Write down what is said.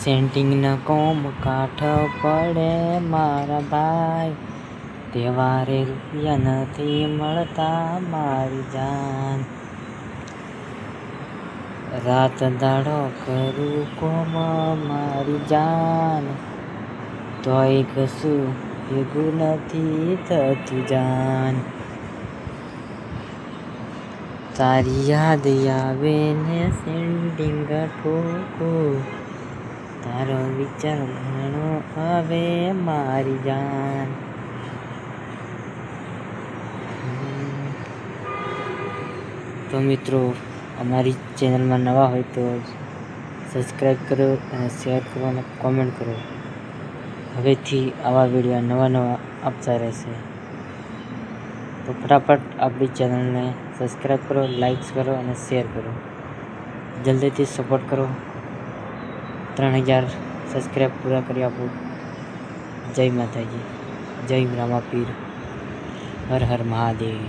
સેન્ટિંગના કોમ કાઠ પડે મારા ભાઈ, તહેવારે રૂપિયા નથી મળતા મારી જાન. રાત દાડો કરું કોમ મારી જાન, તોય કશું ભેગું નથી થતું જાન. તારી યાદ આવે ને સેન્ટિંગ ઠોકો, તારો વિચાર ઘણો આવે મારી જાન. તો મિત્રો, અમારી ચેનલમાં નવા હોય તો સબસ્ક્રાઈબ કરો અને શેર કરો અને કોમેન્ટ કરો. હવેથી આવા વિડીયો નવા આપતા રહેશે. તો ફટાફટ આપણી ચેનલને સબસ્ક્રાઈબ કરો, લાઈક્સ કરો અને શેર કરો. જલ્દીથી સપોર્ટ કરો. 3000 સબસ્ક્રાઈબ પૂરા કરી આપો. જય માતાજી, જય રામાપીર, હર હર મહાદેવ.